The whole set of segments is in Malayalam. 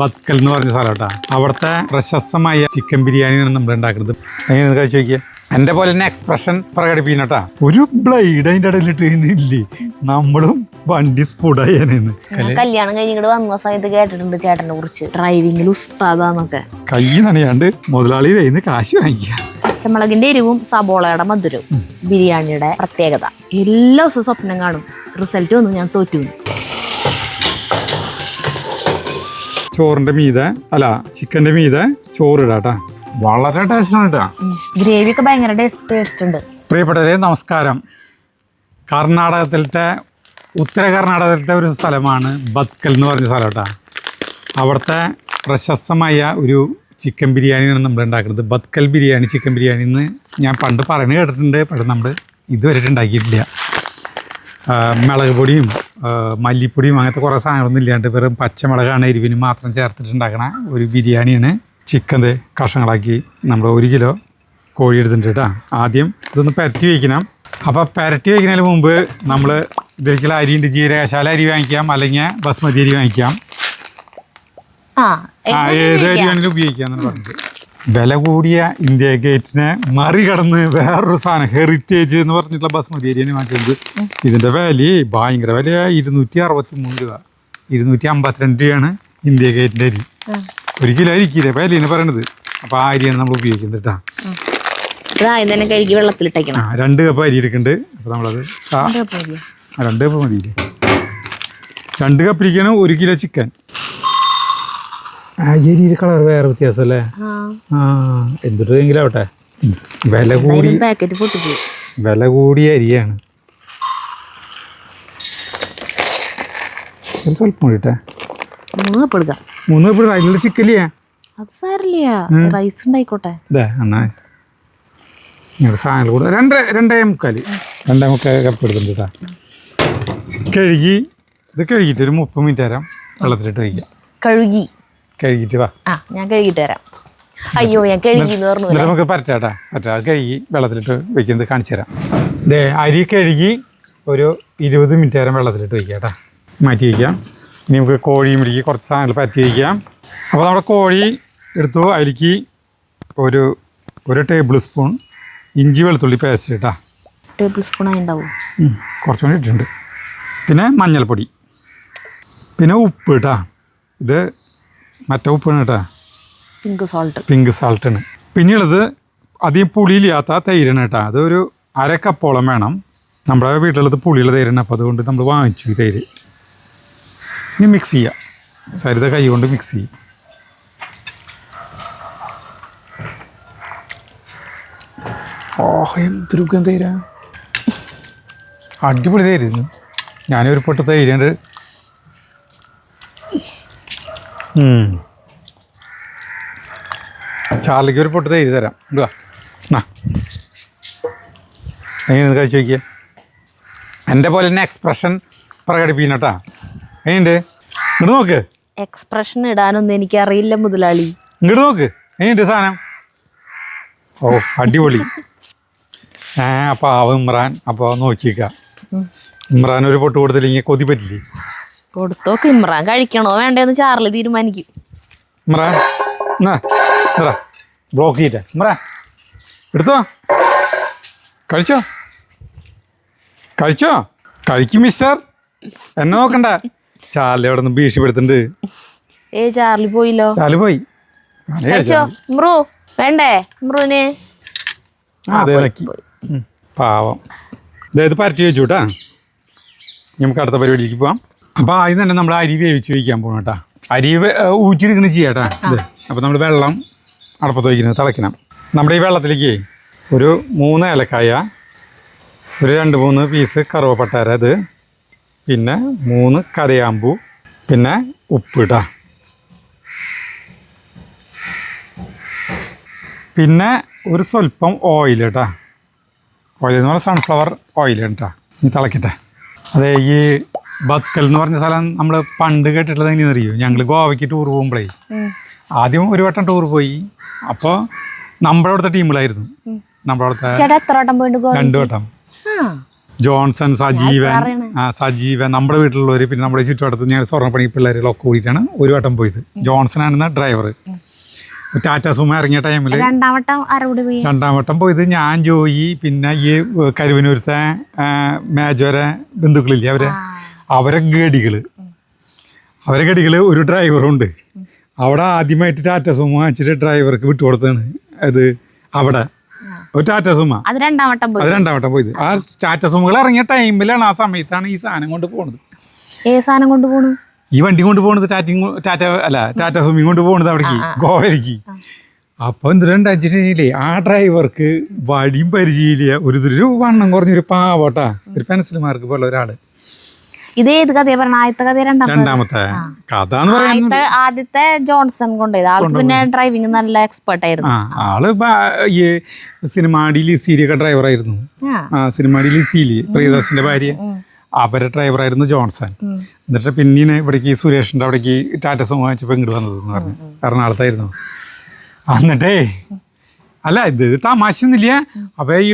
ബത്കൽ എന്ന് പറഞ്ഞ സ്ഥലം കേട്ടോ. അവിടുത്തെ പ്രശസ്തമായ ചിക്കൻ ബിരിയാണിയാണ് നമ്മൾ ഉണ്ടാക്കുന്നത്. എങ്ങനെ കഴിച്ചു നോക്കിയാൽ എൻ്റെ പോലെ തന്നെ എക്സ്പ്രഷൻ പ്രകടിപ്പിക്കണം കേട്ടാ. ഒരു ബ്ലൈഡ് അതിൻ്റെ ഇടയിലിട്ട് ഇല്ലേ, നമ്മളും വണ്ടി സ്പുടായിരുന്നു. കല്യാണം കഴിഞ്ഞിട്ട് വന്ന സമയത്ത് കേട്ടിട്ടുണ്ട് ചേട്ടനെ കുറിച്ച്, ഡ്രൈവിംഗിൽ ഉസ്താദാന്നൊക്കെ. കൈ നനയാണ്ട് മുതലാളി കയ്യിൽ കാശ് വാങ്ങിക്കുക. പച്ചമുളകിന്റെ എരിവും സബോളയുടെ മധുരവും ബിരിയാണിയുടെ പ്രത്യേകത. എല്ലാ ദിവസവും സ്വപ്നം കാണും, റിസൾട്ട് വന്നു ഞാൻ തോറ്റു. ചോറിന്റെ മീതെ അല്ല ചിക്കന്റെ മീതെ ചോറിടാട്ടാ. വളരെ ടേസ്റ്റാണ് കേട്ടോ. ഗ്രേവി ഒക്കെ ഭയങ്കര ടേസ്റ്റ് ഉണ്ട്. പ്രിയപ്പെട്ടവരെ നമസ്കാരം. കർണാടകത്തിലത്തെ ഉത്തര കർണാടകത്തിലത്തെ ഒരു സ്ഥലമാണ് ബത്കൽ എന്ന് പറഞ്ഞ സ്ഥലം കേട്ടോ. അവിടുത്തെ പ്രശസ്തമായ ഒരു ചിക്കൻ ബിരിയാണിയാണ് നമ്മൾ ഉണ്ടാക്കുന്നത്. ബത്കൽ ബിരിയാണി, ചിക്കൻ ബിരിയാണി എന്ന് ഞാൻ പണ്ട് പറയുന്നത് കേട്ടിട്ടുണ്ട്. പക്ഷേ നമ്മൾ ഇതുവരെ ഉണ്ടാക്കിയിട്ടില്ല. മുളക് പൊടിയും മല്ലിപ്പൊടിയും അങ്ങനത്തെ കുറേ സാധനങ്ങളൊന്നും ഇല്ലാണ്ട് വെറും പച്ചമുളകാണ് എരിവിന് മാത്രം ചേർത്തിട്ടുണ്ടാക്കണ ഒരു ബിരിയാണിയാണ്. ചിക്കൻ്റെ കഷ്ണങ്ങളാക്കി നമ്മൾ 1 കിലോ കോഴി എടുത്തിട്ടുണ്ട് കേട്ടോ. ആദ്യം ഇതൊന്ന് പരട്ടി വയ്ക്കണം. അപ്പോൾ പരട്ടി വയ്ക്കുന്നതിന് മുമ്പ് നമ്മൾ ഇതിലേക്കുള്ള അരിയുണ്ട്. ജീരകശാല അരി വാങ്ങിക്കാം, അല്ലെങ്കിൽ ബസ്മതി അരി വാങ്ങിക്കാം. ഏത് അരി വേണമെങ്കിലും ഉപയോഗിക്കാമെന്നാണ് പറഞ്ഞത്. വില കൂടിയ ഇന്ത്യ ഗേറ്റിനെ മറികടന്ന് വേറൊരു സാധനം ഹെറിറ്റേജ് എന്ന് പറഞ്ഞിട്ടുള്ള ബസ്മതി അരിയാണ് വാങ്ങിച്ചത്. ഇതിൻ്റെ വില ഭയങ്കര വില, 263 രൂപ, 252 രൂപയാണ് ഇന്ത്യ ഗേറ്റിൻ്റെ അരി. 1 കിലോ അരിക്കില്ല വിലയാണ് പറയണത്. അപ്പോൾ ആ അരിയാണ് നമ്മൾ ഉപയോഗിക്കുന്നത് കേട്ടോ. 2 കപ്പ് അരി എടുക്കുന്നുണ്ട്. അപ്പോൾ നമ്മളത് 2 കപ്പ് മതിയില്ലേ. 2 കപ്പിലേക്കാണ് 1 kilo chicken. അരിയുടെ കളർ വേറെ വ്യത്യാസമല്ലേ. എന്തിട്ടെങ്കിലും ആവട്ടെ, വില കൂടിയ അരിയാണ്. സ്വല്പം കൂടിട്ടെ, 3 കപ്പ് എടുക്കാം. 3 കപ്പ് അതിലുള്ള ചിക്കല്ലേ. അത് സാരില്ല, റൈസ് ഉണ്ടായിക്കോട്ടെ. എന്നാ സാധനങ്ങൾ കൂടെ 2.25 കപ്പ് എടുത്തിട്ടുണ്ട് കേട്ടോ. ഇത് കഴുകിയിട്ട് ഒരു 30 മിനിറ്റ് നേരം വെള്ളത്തിലിട്ട് വയ്ക്കാം. കഴുകിയിട്ട് വാ. ഞാൻ കഴുകിട്ട് തരാം. അയ്യോ, ഞാൻ കഴുകി നമുക്ക് പറ്റാ കഴുകി വെള്ളത്തിലിട്ട് വയ്ക്കുന്നത് കാണിച്ചു തരാം. അരി കഴുകി ഒരു 20 മിനിറ്റ് നേരം വെള്ളത്തിലിട്ട് വയ്ക്കാം കേട്ടോ. മാറ്റി വയ്ക്കാം. ഇനി നമുക്ക് കോഴിയും പിടിക്ക് കുറച്ച് സാധനങ്ങൾ പറ്റി വയ്ക്കാം. അപ്പോൾ നമ്മുടെ കോഴി എടുത്തു. അതിലേക്ക് ഒരു ടേബിൾ സ്പൂൺ ഇഞ്ചി വെളുത്തുള്ളി പേസ്റ്റ് കേട്ടോ. ടേബിൾ സ്പൂൺ ഉണ്ടാവും, കുറച്ചുകൂടി ഇട്ടിട്ടുണ്ട്. പിന്നെ മഞ്ഞൾപ്പൊടി, പിന്നെ ഉപ്പ് കേട്ടോ. ഇത് മറ്റേ ഉപ്പാണ് കേട്ടോ, പിങ്ക് സാൾട്ടാണ്. പിന്നെയുള്ളത് അധികം പുളിയില്ലാത്ത തൈരാണ് കേട്ടോ. അതൊരു 1/2 കപ്പോളം വേണം. നമ്മുടെ വീട്ടിലുള്ളത് പുളിയുള്ള തൈരാണ്. അപ്പോൾ അതുകൊണ്ട് നമ്മൾ വാങ്ങിച്ചു ഈ തൈര്. ഇനി മിക്സ് ചെയ്യാം. സരിത കൈ കൊണ്ട് മിക്സ് ചെയ്യും. എന്തൊരു തൈരാ, അടിപൊളി തൈരായിരുന്നു. ഞാനൊരു പൊട്ട് തൈരുണ്ട്. ചാർലിക്ക് ഒരു പൊട്ട് തൈര് തരാം. ഇടുക എങ്ങനെയാണ് കഴിച്ചു നോക്കിയേ. എൻ്റെ പോലെ തന്നെ എക്സ്പ്രഷൻ പ്രകടിപ്പിക്കണം കേട്ടോ. എങ്ങനെയുണ്ട് ഇങ്ങോട്ട് നോക്ക്. എക്സ്പ്രഷൻ ഇടാനൊന്നും എനിക്കറിയില്ല മുതലാളി. ഇങ്ങോട്ട് നോക്ക്, എങ്ങനെയുണ്ട് സാധനം. ഓ അടിപൊളി. അപ്പോൾ ഇമ്രാൻ അപ്പോൾ നോക്കിക്കാം. ഇമ്രാൻ ഒരു പൊട്ട് കൊടുത്തില്ലെങ്കിൽ കൊതി പറ്റില്ലേ. കൊടുത്തോക്ക്. ഇമ്രാൻ കഴിക്കണോ വേണ്ടേന്ന് ചാർലി തീരുമാനിക്കും. ഇമ്രാൻ ബ്ലോക്ക് ചെയ്തിട്ടേ. ഇമ്രാൻ എടുത്തോ, കഴിച്ചോ കഴിക്കും മിസ്റ്റർ. എന്നെ നോക്കണ്ട. ചാർലി അവിടെ നിന്ന് ഭീഷണിപ്പെടുത്തുന്നുണ്ട്. ചാർലി പോയില്ലോ. ചാർലി പോയി. വേണ്ടേ ഇമ്രൂന്. അതെ നക്കി പാവം. അതായത് പരട്ടി വെച്ചു കേട്ടാ. നമുക്ക് അടുത്ത പരിപാടിക്ക് പോവാം. അപ്പോൾ ആദ്യം തന്നെ നമ്മൾ അരി വേവിച്ച് വയ്ക്കാൻ പോകണം കേട്ടോ. അരി ഊറ്റിയെടുക്കുന്നത് ചെയ്യാം കേട്ടോ. ഇത് അപ്പോൾ നമ്മൾ വെള്ളം അടപ്പത്ത് വയ്ക്കുന്നത് തിളയ്ക്കണം. നമ്മുടെ ഈ വെള്ളത്തിലേക്ക് ഒരു 3 ഏലക്കായ, ഒരു 2-3 പീസ് കറുവപ്പട്ടര, ഇത് പിന്നെ 3 കരയാമ്പൂ, പിന്നെ ഉപ്പ് കേട്ടോ. പിന്നെ ഒരു സ്വല്പം ഓയിൽ കേട്ടോ. ഓയിൽ എന്ന് പറഞ്ഞാൽ സൺഫ്ലവർ ഓയിൽ കേട്ടോ. ഇനി തിളക്കട്ടെ. അതെ, ഈ ബത്കൽ എന്ന് പറഞ്ഞ സ്ഥലം നമ്മൾ പണ്ട് കേട്ടിട്ടുള്ളത് എങ്ങനെയാണെന്ന് അറിയോ. ഞങ്ങൾ ഗോവയ്ക്ക് ടൂർ പോകുമ്പോഴേ ആദ്യം ഒരു വട്ടം ടൂർ പോയി. അപ്പോൾ നമ്മുടെ അവിടുത്തെ ടീമുകളായിരുന്നു. നമ്മുടെ അവിടുത്തെ 2 വട്ടം. ജോൺസൺ, സജീവൻ നമ്മുടെ വീട്ടിലുള്ളവർ, പിന്നെ നമ്മുടെ ചുറ്റുവട്ടത്ത് ഞാൻ സ്വർണ്ണപ്പണി പിള്ളേരുകളൊക്കെ കൂടിയിട്ടാണ് ഒരു വട്ടം പോയത്. ജോൺസൺ ആണ് ഡ്രൈവർ. ടാറ്റ സുമ ഇറങ്ങിയ ടൈമിൽ രണ്ടാം വട്ടം പോയത് ഞാൻ, ജോയി, പിന്നെ ഈ കരുവനൂരത്തെ മേജോരെ ബന്ധുക്കളില്ലേ അവരെ ഗഡികൾ ഒരു ഡ്രൈവറുണ്ട്. അവിടെ ആദ്യമായിട്ട് ടാറ്റ സുമ വാങ്ങിച്ചിട്ട് ഡ്രൈവർക്ക് വിട്ടുകൊടുത്താണ്. അത് അവിടെ ഒരു ടാറ്റ സുമ അത് രണ്ടാം വട്ടം പോയത്. ആ ടാറ്റ സുമകൾ ഇറങ്ങിയ ടൈമിലാണ്, ആ സമയത്താണ് ഈ സാധനം കൊണ്ട് പോണത്. ഈ വണ്ടി കൊണ്ട് പോണത് ടാറ്റ സുമി കൊണ്ട് പോണത് അവിടേക്ക്, ഗോവയിലേക്ക്. അപ്പൊ എന്തിനാ ആ ഡ്രൈവർക്ക് വടിയും പരിചയമില്ല. ഒരു വണ്ണം കുറഞ്ഞൊരു പാവട്ടാ, ഒരു പെൻസിൽ മാർക്ക് പോലെ ഒരാള്. ഇതേത് കഥയാ പറഞ്ഞ? ആദ്യത്തെ കഥ രണ്ടാമത്തെ കഥ എന്ന് പറയുന്നത് ആദ്യത്തെ ജോൺസൺ കൊണ്ടുപോയത്. ആൾക്ക് പിന്നെ ഡ്രൈവിംഗ് നല്ല എക്സ്പെർട്ട് ആയിരുന്നു. ആള് ഈ സിനിമാടി ലിസിയിലൊക്കെ ഡ്രൈവറായിരുന്നു. സിനിമാടി ലിസിയില് പ്രിയദർശന്റെ ഭാര്യ, അവരെ ഡ്രൈവറായിരുന്നു ജോൺസൺ. എന്നിട്ട് പിന്നെ ഇവിടേക്ക് സുരേഷിന്റെ അവിടേക്ക് ടാറ്റ സുമോ വാങ്ങിച്ചപ്പോ ഇങ്ങോട്ട് വന്നതെന്ന് പറഞ്ഞു, എറണാകുളത്തായിരുന്നു. എന്നിട്ടേ അല്ല ഇത് തമാശയൊന്നുമില്ല. അപ്പോൾ ഈ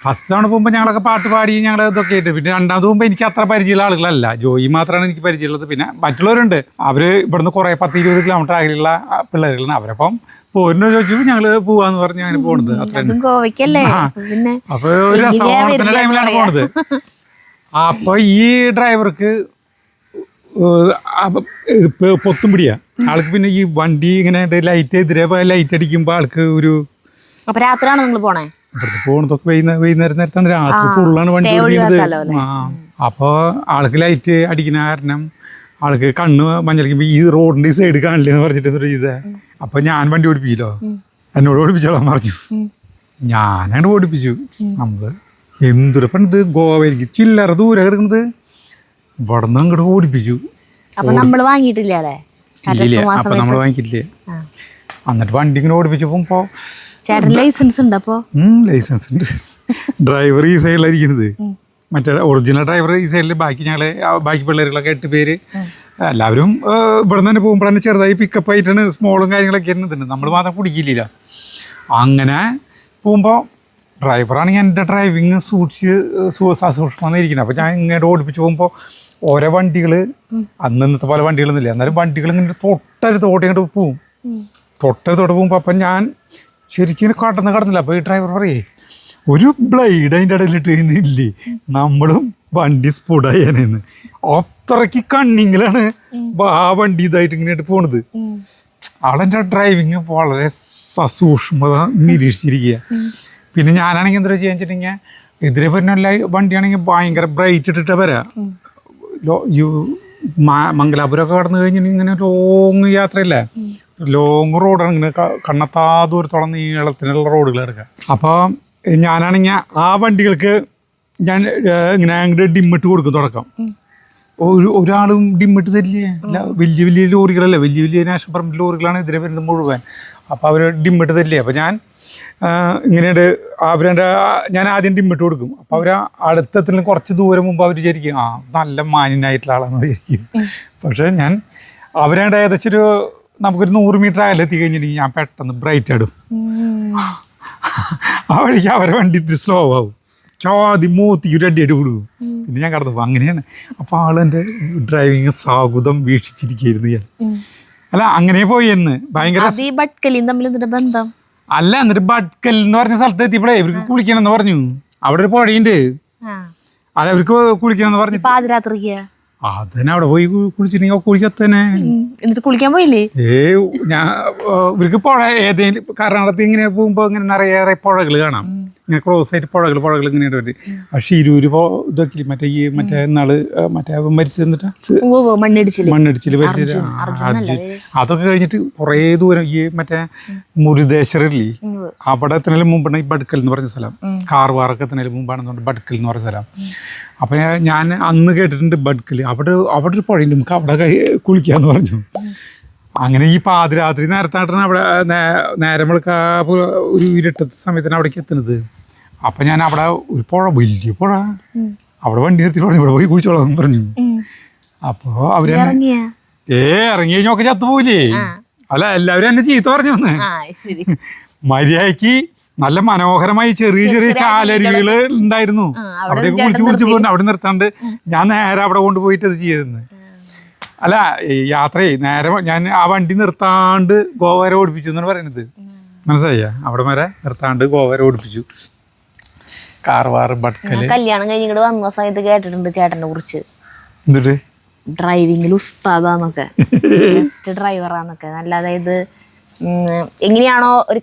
ഫസ്റ്റ് തവണ പോകുമ്പോൾ ഞങ്ങളൊക്കെ പാട്ട് പാടി ഞങ്ങൾ ഇതൊക്കെ ആയിട്ട്, പിന്നെ രണ്ടാമത് പോകുമ്പോൾ എനിക്ക് അത്ര പരിചയമുള്ള ആളുകളല്ല, ജോയി മാത്രമാണ് എനിക്ക് പരിചയമുള്ളത്. പിന്നെ മറ്റുള്ളവരുണ്ട്, അവർ ഇവിടുന്ന് കുറേ 10-20 കിലോമീറ്റർ അകലെയുള്ള പിള്ളേരുകളാണ്. അവരപ്പം പോരിനോ ചോദിച്ചു ഞങ്ങൾ പോവാന്ന് പറഞ്ഞ് അങ്ങനെ പോണത്. അത്ര അപ്പോൾ ഒരു രസം, ഓണത്തിന്റെ ടൈമിലാണ് പോണത്. അപ്പോൾ ഈ ഡ്രൈവർക്ക് പൊത്തും പിടിയാ ആൾക്ക്. പിന്നെ ഈ വണ്ടി ഇങ്ങനെ ലൈറ്റ് എതിരെ ലൈറ്റ് അടിക്കുമ്പോൾ ആൾക്ക് ഒരു രാത്രിയാണ് നിങ്ങൾ പോണേ. ഇവിടുത്തെ പോണതൊക്കെ വൈകുന്നേരം നേരത്താണ്, രാത്രി ഫുള്ളാണ് വണ്ടി ഓടിക്കുന്നത്. അപ്പോൾ ആൾക്ക് ലൈറ്റ് അടിക്കുന്ന കാരണം ആൾക്ക് കണ്ണ് മഞ്ഞളിക്കുമ്പോൾ ഈ റോഡിന്റെ സൈഡ് കാണില്ലെന്ന് പറഞ്ഞിട്ട് എന്താ ചെയ്തേ. അപ്പൊ ഞാൻ വണ്ടി ഓടിപ്പിച്ചല്ലോ, എന്നോട് ഓടിപ്പിച്ചോളാൻ പറഞ്ഞു. ഞാനങ്ങോട്ട് ഓടിപ്പിച്ചു. നമ്മള് എന്തൊരു പണിത് ഗോവയിലേക്ക് ചില്ലറ ദൂരെ കിടക്കുന്നത്, ഇവിടെ നിന്ന് അങ്ങോട്ട് ഓടിപ്പിച്ചു. നമ്മള് വാങ്ങിയിട്ടില്ലേ? അപ്പൊ നമ്മള് വാങ്ങിക്കില്ലേ. എന്നിട്ട് വണ്ടി ഇങ്ങനെ ഓടിപ്പിച്ചപ്പോ ലൈസൻസ് ഉണ്ട്. അപ്പൊ ലൈസൻസ് ഉണ്ട്. ഡ്രൈവർ ഈ സൈഡിലായിരിക്കുന്നത്, മറ്റേ ഒറിജിനൽ ഡ്രൈവർ ഈ സൈഡിൽ. ബാക്കി പിള്ളേരുകളൊക്കെ 8 പേര് എല്ലാവരും ഇവിടെ നിന്ന് തന്നെ പോകുമ്പോഴാണ് ചെറുതായി പിക്കപ്പ് ആയിട്ടാണ്, സ്മോളും കാര്യങ്ങളൊക്കെ ഇരുന്നുണ്ട്. നമ്മൾ മാത്രം കുടിക്കില്ല. അങ്ങനെ പോകുമ്പോൾ ഡ്രൈവറാണെങ്കിൽ എൻ്റെ ഡ്രൈവിങ് സസൂക്ഷ്മം ഇരിക്കുന്നത്. അപ്പോൾ ഞാൻ ഇങ്ങോട്ട് ഓടിപ്പിച്ച് പോകുമ്പോൾ ഓരോ വണ്ടികൾ, അന്നത്തെ പോലെ വണ്ടികളൊന്നുമില്ല, എന്നാലും വണ്ടികൾ ഇങ്ങനെ തൊട്ടടുത്തോട്ട് ഇങ്ങോട്ട് പോവും. തൊട്ടടുത്തോട്ട് പോകുമ്പോൾ അപ്പം ഞാൻ ശരിക്കും കടന്നില്ല. അപ്പോൾ ഈ ഡ്രൈവർ പറയേ ഒരു ബ്ലേഡ് അതിൻ്റെ ഇടയിലിട്ട് കഴിഞ്ഞില്ലേ, നമ്മളും വണ്ടി സ്പുടായെന്ന്. അത്രയ്ക്ക് കണ്ണിങ്ങിലാണ് ആ വണ്ടി ഇതായിട്ട് ഇങ്ങനെയായിട്ട് പോണത്. ആളെൻ്റെ ഡ്രൈവിങ് വളരെ സസൂക്ഷ്മത നിരീക്ഷിച്ചിരിക്കുക. പിന്നെ ഞാനാണെങ്കിൽ എന്താ ചെയ്യാൻ വെച്ചിട്ടുണ്ടെങ്കിൽ, എതിരെ വരുന്ന വണ്ടിയാണെങ്കിൽ ഭയങ്കര ബ്രൈറ്റ് ഇട്ടിട്ട് വരാം. മംഗലാപുരമൊക്കെ കടന്നു കഴിഞ്ഞിട്ട് ഇങ്ങനെ ലോങ് യാത്രയില്ലേ, ലോങ് റോഡാണ്, ഇങ്ങനെ കണ്ണത്താ ദൂരത്തോളം നീളത്തിനുള്ള റോഡുകൾ എടുക്കുക. അപ്പോൾ ഞാനാണെങ്കിൽ ആ വണ്ടികൾക്ക് ഞാൻ ഇങ്ങനെ അങ്ങോട്ട് ഡിമ്മിട്ട് കൊടുക്കും തുടക്കം. ഒരാളും ഡിമ്മിട്ട് തരില്ലേ. വലിയ ലോറികളല്ലേ, വലിയ നാഷണൽ പെർമിറ്റ് ലോറികളാണ് എതിരെ വരുന്നത് മുഴുവൻ. അപ്പോൾ അവർ ഡിമ്മിട്ട് തരില്ലേ. അപ്പോൾ ഞാൻ ഇങ്ങനെയുണ്ട്, ഞാൻ ആദ്യം ഡിമ്മിട്ട് കൊടുക്കും. അപ്പോൾ അവർ അടുത്തെത്തുന്ന കുറച്ച് ദൂരം മുമ്പ് അവർ വിചാരിക്കും നല്ല മാന്യനായിട്ടുള്ള ആളാണെന്ന് വിചാരിക്കും. പക്ഷേ ഞാൻ അവരുടെ ഏകദേശം നമുക്കൊരു 100 മീറ്റർ അകലെത്തി കഴിഞ്ഞിട്ടുണ്ടെങ്കിൽ ഞാൻ പെട്ടെന്ന് ബ്രൈറ്റ് ഇടും. ആ വഴിക്ക് അവരെ വണ്ടി ഇത്തിരി സ്ലോ ആവും, ചാതി മൂത്തിക്ക് അടിയായിട്ട് കൊടുക്കും. പിന്നെ ഞാൻ കടന്നു പോകും. അങ്ങനെയാണ്. അപ്പോൾ ആളെൻ്റെ ഡ്രൈവിങ് സാഹുതം വീക്ഷിച്ചിരിക്കുകയായിരുന്നു ഞാൻ. അല്ല അങ്ങനെ പോയി എന്ന് ഭയങ്കര ബന്ധം അല്ല. എന്നിട്ട് ബഡ്കൽ എന്ന് പറഞ്ഞ സ്ഥലത്ത് എത്തിയപ്പോഴേ ഇവർക്ക് കുളിക്കണം എന്ന് പറഞ്ഞു. അവിടെ ഒരു പുഴയുണ്ട്, അത് അവർക്ക് കുളിക്കണം എന്ന് പറഞ്ഞു. അതന്നെ അവിടെ പോയി കുളിച്ചിട്ടുണ്ടെങ്കിൽ കുളിച്ചത്തന്നെ. എന്നിട്ട് കുളിക്കാൻ പോയില്ലേ? ഞാൻ ഇവർക്ക് പുഴ ഏതെങ്കിലും കർണാടകത്തിൽ ഇങ്ങനെ പോകുമ്പോൾ ഇങ്ങനെ നിറയേറെ പുഴകൾ കാണാം. ഇങ്ങനെ ക്രോസ് ആയിട്ട് പുഴകൾ ഇങ്ങനെ വരും. ആ ഷിരൂര് ഇതൊക്കെ മറ്റേ നാള് മരിച്ചു തന്നിട്ട് മണ്ണിടിച്ചില് മരിച്ചിട്ട് അതൊക്കെ കഴിഞ്ഞിട്ട് കുറേ ദൂരം ഈ മറ്റേ മുരുദേശ്വരില്ലേ, അവിടെ എത്തുന്നതിന് മുമ്പാണ് ഈ ബഡ്കൽ എന്ന് പറഞ്ഞ സ്ഥലം. കാർവാറൊക്കെ എത്തുന്നതിന് മുമ്പാണെന്നുണ്ട് ബഡ്കൽ എന്ന് പറഞ്ഞ സ്ഥലം. അപ്പം ഞാൻ അന്ന് കേട്ടിട്ടുണ്ട് ബഡ്കൽ, അവിടെ ഒരു പുഴയുണ്ട്, നമുക്ക് അവിടെ കുളിക്കാന്ന് പറഞ്ഞു. അങ്ങനെ ഈ പാതിരാത്രി നേരത്തായിട്ടാണ് അവിടെ നേരം വെളുക്ക ഒരു ഇരുട്ടത്തെ സമയത്താണ് അവിടേക്ക് എത്തുന്നത്. അപ്പം ഞാൻ അവിടെ ഒരു പുഴ, വലിയ പുഴ, അവിടെ വണ്ടി നിർത്തി പറഞ്ഞു ഇവിടെ പോയി കുളിച്ചോളാം പറഞ്ഞു. അപ്പോൾ അവര് ഇറങ്ങി കഴിഞ്ഞൊക്കെ ചത്തുപോയില്ലേ. അല്ല എല്ലാവരും എന്നെ ചീത്ത പറഞ്ഞു വന്നേ. മര്യാദക്ക് നല്ല മനോഹരമായി ചെറിയ ചെറിയ ചാലരുവികൾ ഉണ്ടായിരുന്നു. അവിടെ കുളിച്ചു പോയിട്ട് അവിടെ നിർത്താണ്ട് ഞാൻ നേരെ അവിടെ കൊണ്ടുപോയിട്ട് അത് ചെയ്തിരുന്നു. അല്ല യാത്രയെ നേരെ ഞാൻ ആ വണ്ടി നിർത്താണ്ട് ഗോവ വരെ ഓടിപ്പിച്ചു എന്നാണ് പറയുന്നത്. മനസ്സിലായ? അവിടെ വരെ നിർത്താണ്ട് ഗോവ വരെ ഓടിപ്പിച്ചു. കാർവാർ ബട്കല്. കല്യാണം കഴിഞ്ഞ് ഇങ്ങോട്ട് വന്ന സമയത്ത് കേട്ടിട്ടുണ്ട് ചേട്ടനെ കുറിച്ച്. എന്നിട്ട് ഡ്രൈവിംഗിൽ ഉസ്താദാന്നൊക്കെ, ബെസ്റ്റ് ഡ്രൈവറാന്നൊക്കെ. നല്ല അതായത് എങ്ങനെയാണോ ഒരു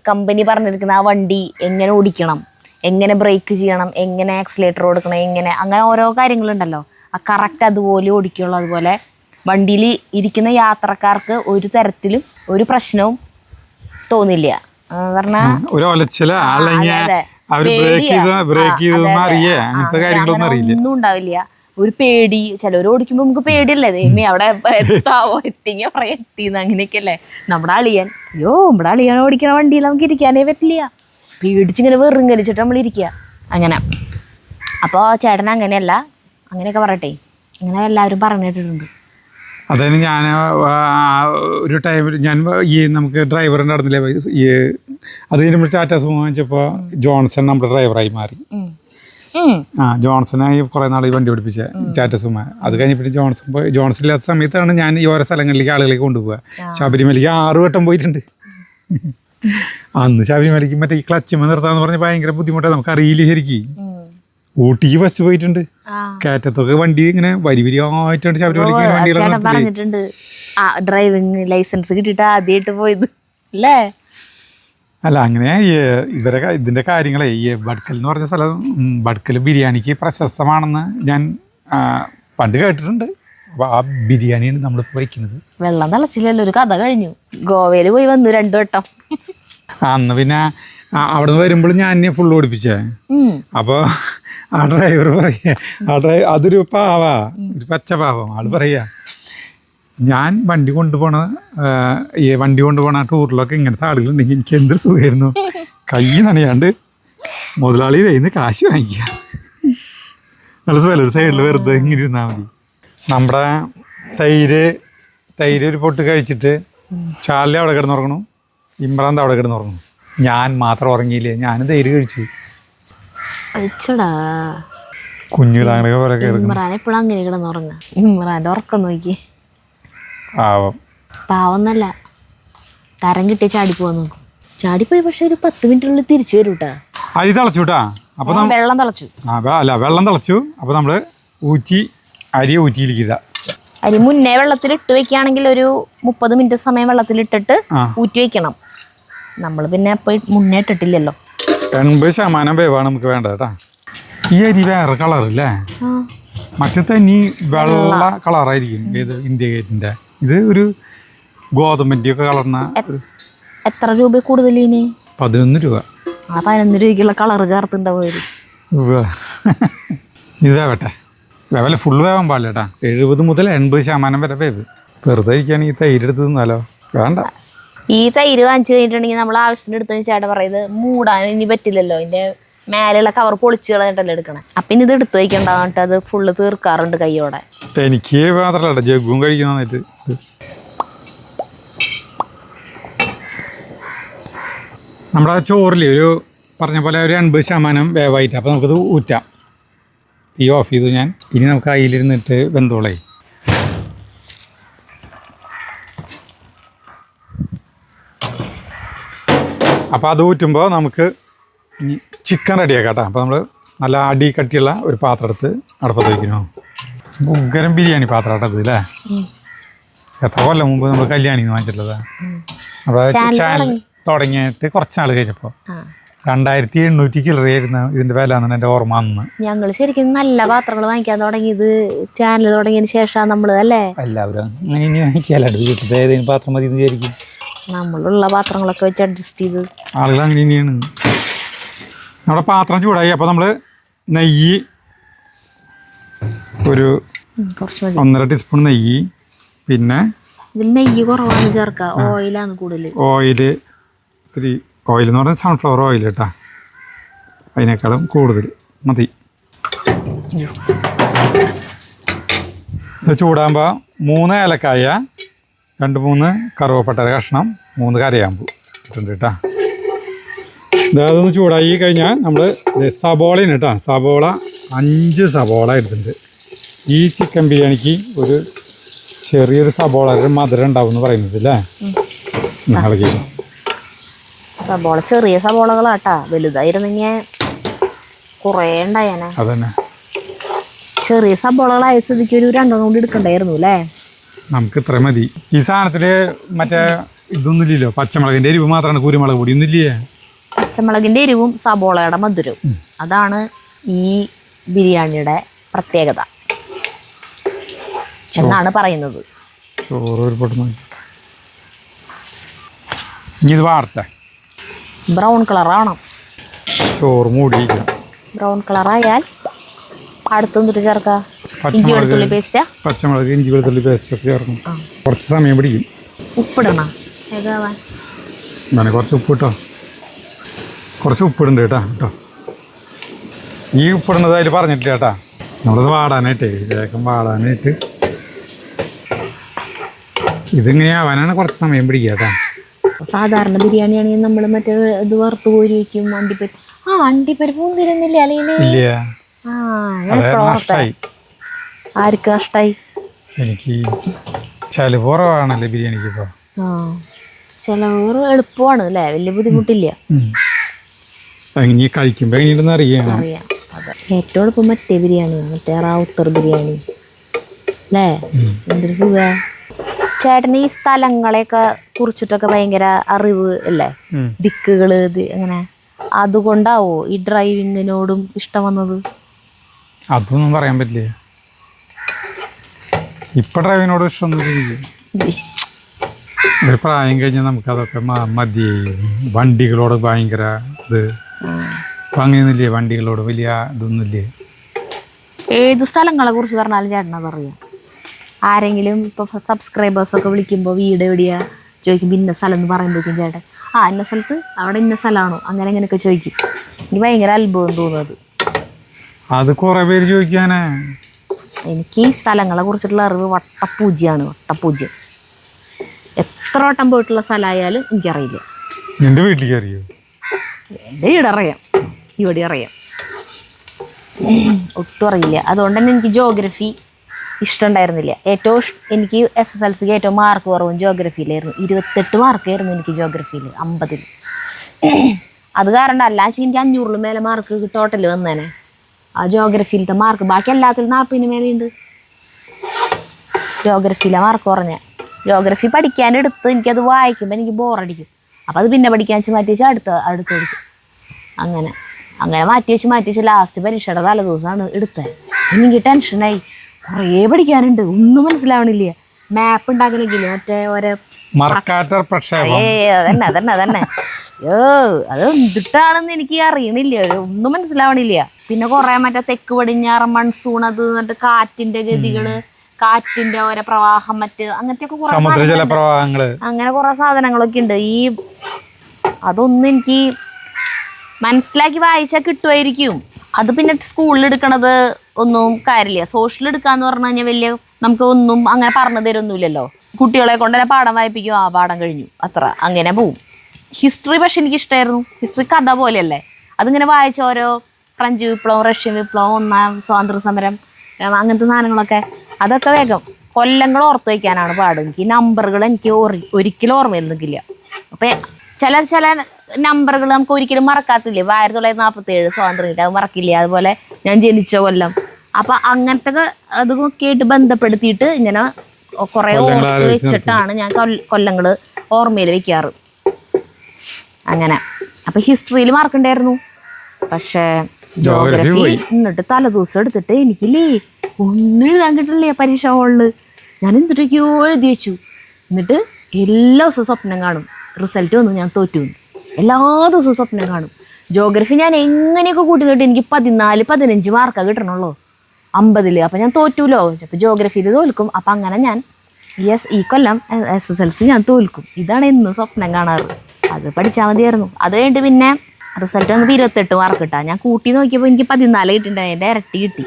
കമ്പനി പറഞ്ഞിരിക്കുന്ന ആ വണ്ടി എങ്ങനെ ഓടിക്കണം, എങ്ങനെ ബ്രേക്ക് ചെയ്യണം, എങ്ങനെ ആക്സിലേറ്റർ കൊടുക്കണം, എങ്ങനെ അങ്ങനെ ഓരോ കാര്യങ്ങളുണ്ടല്ലോ, ആ കറക്റ്റ് അതുപോലെ ഓടിക്കുള്ളൂ. അതുപോലെ വണ്ടിയിൽ ഇരിക്കുന്ന യാത്രക്കാർക്ക് ഒരു തരത്തിലും ഒരു പ്രശ്നവും തോന്നില്ല. പറഞ്ഞാൽ ഒന്നും ഉണ്ടാവില്ല. ഒരു പേടി, ചിലവർ ഓടിക്കുമ്പോ നമുക്ക് പേടിയല്ലേ, ദൈവമേ അവിടെ എത്താവോ, എത്തിങ്ങ പറയാ എത്തിന്ന്, അങ്ങനെയൊക്കെ അല്ലേ. നമ്മുടെ അളിയൻ ഓടിക്കണ വണ്ടിയിൽ നമുക്ക് ഇരിക്കാനേ പറ്റില്ല, പേടിച്ചിങ്ങനെ വെറും കലിച്ചിട്ട് നമ്മൾ ഇരിക്കുക അങ്ങനെ. അപ്പോൾ ചേട്ടൻ അങ്ങനെയല്ല, അങ്ങനെയൊക്കെ പറയട്ടെ, അങ്ങനെ എല്ലാവരും പറഞ്ഞിട്ടുണ്ട്. അതായത് ഞാൻ ഒരു ടൈമിൽ ഞാൻ ഈ നമുക്ക് ഡ്രൈവറിൻ്റെ നടന്നില്ലേ ഈ അത് കഴിഞ്ഞപ്പോൾ ടാറ്റ സുമോ വാങ്ങിച്ചപ്പോൾ ജോൺസൺ നമ്മുടെ ഡ്രൈവറായി മാറി. ജോൺസണായി കുറേ നാൾ ഈ വണ്ടി ഓടിപ്പിച്ച ടാറ്റ സുമോ. അത് കഴിഞ്ഞിട്ട് ജോൺസൺ ഇല്ലാത്ത സമയത്താണ് ഞാൻ ഈ ഓരോ സ്ഥലങ്ങളിലേക്ക് ആളുകളേക്ക് കൊണ്ടുപോവുക. ശബരിമലയ്ക്ക് 6 വട്ടം പോയിട്ടുണ്ട്. അന്ന് ശബരിമലയ്ക്ക് മറ്റേ ഈ ക്ലച്ചുമ നിർത്താന്ന് പറഞ്ഞാൽ ഭയങ്കര ബുദ്ധിമുട്ടാണ്, നമുക്ക് അറിയില്ല ശരിക്കും. ഊട്ടിക്ക് ബസ് പോയിട്ടുണ്ട്, കയറ്റത്തൊക്കെ വണ്ടി ഇങ്ങനെ വരിവരിയായിട്ടുണ്ട് ശബരിമലയ്ക്ക് വണ്ടികളെ. ഡ്രൈവിംഗ് ലൈസൻസ് കിട്ടിയിട്ട് ആദ്യമായിട്ട് പോയത് അല്ലേ? അല്ല അങ്ങനെ ഇതിൻ്റെ കാര്യങ്ങളെ ഈ ബഡ്കൽ എന്ന് പറഞ്ഞ സ്ഥലം ബഡ്കൽ ബിരിയാണിക്ക് പ്രശസ്തമാണെന്ന് ഞാൻ പണ്ട് കേട്ടിട്ടുണ്ട്. അപ്പോൾ ആ ബിരിയാണിയാണ് നമ്മളിപ്പോൾ വയ്ക്കുന്നത്. വെള്ളം തിളച്ചില്ലല്ലോ, ഒരു കഥ കഴിഞ്ഞു. ഗോവയിൽ പോയി വന്നു 2 വട്ടം. അന്ന് പിന്നെ അവിടെ നിന്ന് വരുമ്പോൾ ഞാൻ ഫുള്ള് ഓടിപ്പിച്ചേ. അപ്പോൾ ആ ഡ്രൈവർ പറയാ, അതൊരു ഒരു പച്ച പാവം ആള് പറയാ, ഞാൻ വണ്ടി കൊണ്ടുപോണ ടൂറിലൊക്കെ ഇങ്ങനത്തെ ആളുകളുണ്ടെങ്കിൽ എനിക്ക് എന്തൊരു സുഖമായിരുന്നു, കൈ നനയാണ്ട് മുതലാളി കയ്യിൽ നിന്ന് കാശ് വാങ്ങിക്കുക. നല്ല സുഖമല്ല, ഒരു സൈഡിൽ വെറുതെ ഇങ്ങനെ ഇരുന്നാൽ മതി. നമ്മുടെ തൈര് ഒരു പൊട്ട് കഴിച്ചിട്ട് ചാർലി അവിടെ കിടന്നുറങ്ങണു, ഇമ്രാന്ത് അവിടെ കിടന്നുറങ്ങണു, ഞാൻ മാത്രം ഉറങ്ങിയില്ലേ, ഞാൻ തൈര് കഴിച്ചു. കുഞ്ഞുങ്ങളെ പോലെ ഇമ്രാൻ എപ്പോഴും അങ്ങനെ കിടന്നുറങ്ങുക. ഇമ്രാന്റെ ഉറക്കം നോക്കി പാവന്നല്ല, തരം കിട്ടിയ ചാടിപ്പോവാൻ നോക്കും. ചാടിപ്പോയി പക്ഷെ ഒരു 10 മിനിറ്റിനുള്ളിൽ തിരിച്ചു വരും കേട്ടാ. അരി തിളച്ചുട്ടാ. അപ്പൊ വെള്ളം തിളച്ചു. വെള്ളം തിളച്ചു. അപ്പൊ നമ്മള് അരി ഊറ്റിയിരിക്കുക. അരി മുന്നേ വെള്ളത്തിലിട്ട് വെക്കുകയാണെങ്കിൽ ഒരു 30 മിനിറ്റ് സമയം വെള്ളത്തിലിട്ടിട്ട് ഊറ്റി വെക്കണം. നമ്മൾ പിന്നെ ഇപ്പൊ മുന്നേ ഇട്ടിട്ടില്ലല്ലോ. 80% വേവാണ് നമുക്ക് വേണ്ട കേട്ടാ. ഈ അരി വേറെ കളറില്ലേ, മറ്റേ തനി വെള്ള കളറായിരിക്കും. ഏത് ഇന്ത്യ ഗേറ്റിന്റെ ഇത് ഒരു ഗോതമ്പിന്റെ ഒക്കെ കളർന്ന. എത്ര രൂപ കൂടുതൽ? 11 രൂപ. ആ 11 രൂപയ്ക്കുള്ള കളർ ചേർത്തുണ്ടാവും. ഇത് വേവട്ടെ, വേവല്ല ഫുള്ള് വേവാൻ പാടില്ല കേട്ടാ. 70 മുതൽ 80% വരെ വേവ്. വെറുതെ ഇരിക്കുകയാണെങ്കിൽ തൈര് എടുത്ത് തിന്നാലോ, വേണ്ട. ഈ തൈര് വാങ്ങിച്ചു കഴിഞ്ഞിട്ടുണ്ടെങ്കിൽ നമ്മൾ ആവശ്യത്തിന് എടുത്തതിന് ചേട്ടൻ പറയുന്നത് മൂടാൻ ഇനി പറ്റില്ലല്ലോ, അതിന്റെ മേലെയുള്ള കവർ പൊളിച്ച് കളഞ്ഞിട്ടല്ലേ എടുക്കണേ. അപ്പം ഇനി ഇത് എടുത്തു വയ്ക്കണ്ടാന്നിട്ട് അത് ഫുള്ള് തീർക്കാറുണ്ട് കൈയോടെ. എനിക്ക് മാത്രമല്ല, ജഗ്ഗും കഴിക്കുന്നതായിട്ട്. നമ്മുടെ ചോറിൽ ഒരു പറഞ്ഞ പോലെ ഒരു 80% വേവായിട്ട്. അപ്പോൾ നമുക്കത് ഊറ്റാം. തീ ഓഫ് ചെയ്തു ഞാൻ. ഇനി നമുക്ക് അതിലിരുന്നിട്ട് വെന്തോളേ. അപ്പോൾ അത് ഊറ്റുമ്പോൾ നമുക്ക് ചിക്കൻ റെഡിയാക്കാം കേട്ടോ. അപ്പോൾ നമ്മൾ നല്ല അടി കട്ടിയുള്ള ഒരു പാത്രം എടുത്ത് അടുപ്പത്ത് വയ്ക്കുന്നു. ഉഗ്രം ബിരിയാണി പാത്രം കേട്ടത് അല്ലേ? എത്ര കൊല്ലം മുമ്പ് നമ്മൾ കല്യാണിന്ന് വാങ്ങിച്ചിട്ടുള്ളത്. അപ്പോൾ ചാനൽ തുടങ്ങിയിട്ട് കുറച്ച് നാൾ കഴിഞ്ഞപ്പോൾ 2800 ചില്ലറയായിരുന്നു ഇതിൻ്റെ വില എന്നാണ് എൻ്റെ ഓർമ്മ. അന്ന് ഞങ്ങൾ ശരിക്കും നല്ല പാത്രങ്ങൾ വാങ്ങിക്കാൻ തുടങ്ങിയത് ചാനൽ തുടങ്ങിയതിന് ശേഷം. നമ്മൾ അല്ലേ എല്ലാവരും അങ്ങനെ വാങ്ങിക്കാല്ലോ, വീട്ടിലത്തെ ഏതെങ്കിലും പാത്രം മതി എന്ന് വിചാരിക്കും. നമ്മളുള്ള പാത്രങ്ങളൊക്കെ വെച്ച് അഡ്ജസ്റ്റ് ചെയ്ത് ആളുകൾ അങ്ങനെ തന്നെയാണ്. നമ്മുടെ പാത്രം ചൂടായി. അപ്പോൾ നമ്മൾ നെയ്യ് ഒരു 1.5 ടീസ്പൂൺ നെയ്യ്, പിന്നെ ഇതിൽ നെയ്യ് കുറവാണ് ചേർക്കുക, ഓയിലാണ് കൂടുതൽ. ഓയിൽ എന്ന് പറഞ്ഞാൽ സൺഫ്ലവർ ഓയിൽ കേട്ടോ, അതിനേക്കാളും കൂടുതൽ മതി. ഇത് ചൂടാകുമ്പോൾ 3 ഏലക്കായ, 2-3 കറുവപ്പട്ട കഷ്ണം, 3 കരയാമ്പൂ ഇട്ടുണ്ട് കേട്ടോ. അതൊന്ന് ചൂടായി കഴിഞ്ഞാൽ നമ്മൾ സബോളയാണ് കേട്ടോ. സബോള 5 സബോള എടുത്തിട്ടുണ്ട്. ഈ ചിക്കൻ ബിരിയാണിക്ക് ഒരു ചെറിയൊരു സബോള ഒരു മധുരം ഉണ്ടാവും എന്ന് പറയുന്നത് അല്ലേ? സബോള ചെറിയ സബോളകളാട്ടാ, വലുതായിരുന്നെങ്കിൽ കുറേ ഉണ്ടായേനെ. അതന്നെ, ചെറിയ സബോളകളായ സ്ഥിതിക്ക് ഒരു 2 കൂടി എടുക്കണ്ടായിരുന്നു അല്ലേ? നമുക്ക് ഇത്ര മതി. ഈ സാധനത്തില് മറ്റേ ഇതൊന്നും ഇല്ലല്ലോ, പച്ചമുളകിന്റെ എരിവ് മാത്രമാണ്, കുരുമുളക് പൊടി ഒന്നും ഇല്ലേ? പച്ചമുളകിന്റെ എരിവും സബോളയുടെ മധുരവും, അതാണ് ഈ ബിരിയാണിയുടെ പ്രത്യേകത എന്നാണ് പറയുന്നത്. ചോറ് ഒരു പൊട്ടുന്നു. ഇനി ഇത് വാർത്ത ബ്രൗൺ കളറാവണം. ചോറ് മൂടിയിരിക്കണം. ബ്രൗൺ കളറായാൽ അടുത്തൊന്നിട്ട് ചേർക്കാം ഇഞ്ചി വെളുത്തുള്ളി പേസ്റ്റ്. പച്ചമുളക് ഇഞ്ചി വെളുത്തുള്ളി പേസ്റ്റ് ഒക്കെ ചേർക്കും. കുറച്ച് സമയം പിടിക്കും. ഉപ്പിടണം. ഏതാവാൻ കുറച്ച് ഉപ്പ് ഇട്ടോ, കുറച്ച് ഉപ്പിടുന്നുണ്ട് കേട്ടോ. ഈ ഉപ്പിടുന്നത് അതിൽ പറഞ്ഞിട്ടില്ല കേട്ടാ. നമ്മളത് വാടാനായിട്ടേ, വേഗം വാടാനായിട്ട് ഇതിങ്ങനെയാവാനാണ് കുറച്ച് സമയം പിടിക്കുക കേട്ടോ. സാധാരണ ബിരിയാണി ആണെങ്കിൽ നമ്മൾ മറ്റേ ഇത് വറുത്ത് കോരി വയ്ക്കും. അണ്ടിപ്പരിപ്പ് അണ്ടിപ്പരിപ്പ് ഒന്നും തരുന്നില്ല അല്ലെങ്കിൽ ആർക്ക് നഷ്ടായി? എനിക്ക് ചിലവ് കുറവാണല്ലേ ബിരിയാണിക്ക് ഇപ്പോൾ. ചിലവ് എളുപ്പമാണ് അല്ലേ, വലിയ ബുദ്ധിമുട്ടില്ല. ഇനി കഴിക്കുമ്പോൾ എങ്ങനെയുണ്ടെന്ന് അറിയാം. അതെ, ഏറ്റവും എളുപ്പം മറ്റേ ബിരിയാണിയാണ്, മറ്റേ റാവുത്തർ ബിരിയാണി അല്ലേ? എന്തൊരു സുഖ. ചേട്ടന് ഈ സ്ഥലങ്ങളെയൊക്കെ കുറിച്ചിട്ടൊക്കെ ഭയങ്കര അറിവ് അല്ലേ, ദിക്കുകള് അങ്ങനെ, അതുകൊണ്ടാവോ ഈ ഡ്രൈവിങ്ങിനോടും ഇഷ്ടം വന്നത്? അതൊന്നും പറയാൻ പറ്റില്ല. ഇപ്പൊ ഡ്രൈവിങ്ങിനോട് ഇഷ്ടമൊന്നും. ഒരു പ്രായം കഴിഞ്ഞാൽ നമുക്കതൊക്കെ മതിയായി. വണ്ടികളോട് ഭയങ്കര ഇത്. അപ്പം അങ്ങനെയൊന്നുമില്ലേ, വണ്ടികളോട് വലിയ ഇതൊന്നുമില്ലേ. ഏത് സ്ഥലങ്ങളെ കുറിച്ച് പറഞ്ഞാലും ചേട്ടനത് അറിയാം. ആരെങ്കിലും ഇപ്പോൾ സബ്സ്ക്രൈബേഴ്സൊക്കെ വിളിക്കുമ്പോൾ വീട് എവിടെയാ ചോദിക്കുമ്പോൾ ഇന്ന സ്ഥലം എന്ന് പറയുമ്പോഴേക്കും ചേട്ടൻ ഇന്ന സ്ഥലത്ത് അവിടെ ഇന്ന സ്ഥലമാണോ അങ്ങനെ അങ്ങനെയൊക്കെ ചോദിക്കും. എനിക്ക് ഭയങ്കര അത്ഭുതം തോന്നുന്നത്. അത് കുറേ പേര് ചോദിക്കാനേ. എനിക്ക് സ്ഥലങ്ങളെ കുറിച്ചിട്ടുള്ള അറിവ് വട്ടപ്പൂജ്യാണ്, വട്ടപ്പൂജ്യം. എത്ര വട്ടം പോയിട്ടുള്ള സ്ഥലമായാലും എനിക്കറിയില്ല. എൻ്റെ വീട്ടിലേക്ക് അറിയോ? എൻ്റെ വീട് അറിയാം, ഇവിടെ അറിയാം, ഒട്ടും അറിയില്ല. അതുകൊണ്ട് തന്നെ എനിക്ക് ജോഗ്രഫി ഇഷ്ടമുണ്ടായിരുന്നില്ല. എനിക്ക് SSLCക്ക് ഏറ്റവും മാർക്ക് കുറവും ജോഗ്രഫിയിലായിരുന്നു. 28 മാർക്കായിരുന്നു എനിക്ക് ജോഗ്രഫിയിൽ 50-ൽ. അത് കാരണം അല്ല എനിക്ക് 500-ൽ മേലെ മാർക്ക് ടോട്ടൽ വന്നേനെ. ആ ജോഗ്രഫിയിലത്തെ മാർക്ക്, ബാക്കി എല്ലാത്തിലും 40-ന് മേലെയുണ്ട്. ജോഗ്രഫിയിലെ മാർക്ക് കുറഞ്ഞ. ജോഗ്രഫി പഠിക്കാനെടുത്ത് എനിക്കത് വായിക്കുമ്പോൾ എനിക്ക് ബോറടിക്കും. അപ്പോൾ അത് പിന്നെ പഠിക്കാൻ മാറ്റി വെച്ചാൽ അടുത്ത് പഠിക്കും. അങ്ങനെ മാറ്റി വെച്ച് ലാസ്റ്റ് പരീക്ഷയുടെ തലേദിവസമാണ് എടുത്തത്. എനിക്ക് ടെൻഷനായി. കുറേ പഠിക്കാനുണ്ട്, ഒന്നും മനസ്സിലാവണില്ല. മാപ്പ് ഉണ്ടാക്കണമെങ്കിൽ മറ്റേ ഓരോ അതന്നെ അത് എന്തിട്ടാണെന്ന് എനിക്ക് അറിയണില്ല, ഒന്നും മനസ്സിലാവണില്ല. പിന്നെ കുറെ മറ്റേ തെക്ക് പടിഞ്ഞാറ് മൺസൂൺ, അത് എന്നിട്ട് കാറ്റിന്റെ ഗതികള്, കാറ്റിന്റെ ഓരോ പ്രവാഹം, അങ്ങനത്തെ ഒക്കെ അങ്ങനെ കുറെ സാധനങ്ങളൊക്കെ ഉണ്ട്. അതൊന്നും എനിക്ക് മനസ്സിലാക്കി വായിച്ചാൽ കിട്ടുമായിരിക്കും. അത് പിന്നെ സ്കൂളിൽ എടുക്കണത് ഒന്നും കാര്യമില്ല. സോഷ്യൽ എടുക്കാന്ന് പറഞ്ഞു കഴിഞ്ഞാൽ വലിയ നമുക്ക് ഒന്നും അങ്ങനെ പറഞ്ഞു തരൊന്നുമില്ലല്ലോ. കുട്ടികളെ കൊണ്ട് തന്നെ പാഠം വായിപ്പിക്കും, പാഠം കഴിഞ്ഞു, അത്ര അങ്ങനെ പോവും. ഹിസ്റ്ററി പക്ഷെ എനിക്ക് ഇഷ്ടമായിരുന്നു. ഹിസ്റ്ററി കഥ പോലെയല്ലേ, അതിങ്ങനെ വായിച്ച ഓരോ ഫ്രഞ്ച് വിപ്ലവം, റഷ്യൻ വിപ്ലവം, 1ാം സ്വാതന്ത്ര്യ സമരം, അങ്ങനത്തെ സാധനങ്ങളൊക്കെ, അതൊക്കെ വേഗം കൊല്ലങ്ങൾ ഓർത്ത് വയ്ക്കാനാണ് പാട്. എനിക്ക് നമ്പറുകൾ എനിക്ക് ഒരിക്കലും ഓർമ്മയിൽ നിൽക്കില്ല. അപ്പം ചില നമ്പറുകൾ നമുക്ക് ഒരിക്കലും മറക്കാത്തില്ലേ. 1947 സ്വാതന്ത്ര്യം കിട്ടി, അത് മറക്കില്ല. അതുപോലെ ഞാൻ ജനിച്ച കൊല്ലം. അപ്പം അങ്ങനത്തെ അതൊക്കെ ആയിട്ട് ബന്ധപ്പെടുത്തിയിട്ട് ഇങ്ങനെ കുറേ ഓർത്ത് വെച്ചിട്ടാണ് ഞാൻ കൊല്ലങ്ങൾ ഓർമ്മയിൽ വെക്കാറ്. അങ്ങനെ അപ്പം ഹിസ്റ്ററിയിൽ മാർക്കുണ്ടായിരുന്നു. പക്ഷേ ജോഗ്രഫി എന്നിട്ട് തലേദിവസം എടുത്തിട്ട് എനിക്കില്ലേ ഒന്നും എഴുതാൻ കിട്ടില്ലേ പരീക്ഷ ഹോളിൽ. ഞാൻ എന്തിട്ടൊക്കെയോ എഴുതി വെച്ചു. എന്നിട്ട് എല്ലാ ദിവസവും സ്വപ്നം കാണും റിസൾട്ട് വന്നു ഞാൻ തോറ്റു. എല്ലാ ദിവസവും സ്വപ്നം കാണും. ജോഗ്രഫി ഞാൻ എങ്ങനെയൊക്കെ കൂട്ടി തൊട്ട് എനിക്ക് 14-15 മാർക്കാണ് കിട്ടണുള്ളൂ 50-ൽ. അപ്പം ഞാൻ തോറ്റൂലോ. അപ്പം ജോഗ്രഫിയിൽ തോൽക്കും. അപ്പം അങ്ങനെ ഞാൻ ഈ കൊല്ലം SSLC ഞാൻ തോൽക്കും. ഇതാണ് എന്നും സ്വപ്നം കാണാറ്. അത് പഠിച്ചാൽ മതിയായിരുന്നു. അത് കഴിഞ്ഞിട്ട് പിന്നെ റിസൾട്ട് വന്നപ്പോൾ 28 മാർക്ക് കിട്ടാം. ഞാൻ കൂട്ടി നോക്കിയപ്പോൾ എനിക്ക് 14 കിട്ടിയിട്ടുണ്ടായി. എൻ്റെ ഇരട്ടി കിട്ടി,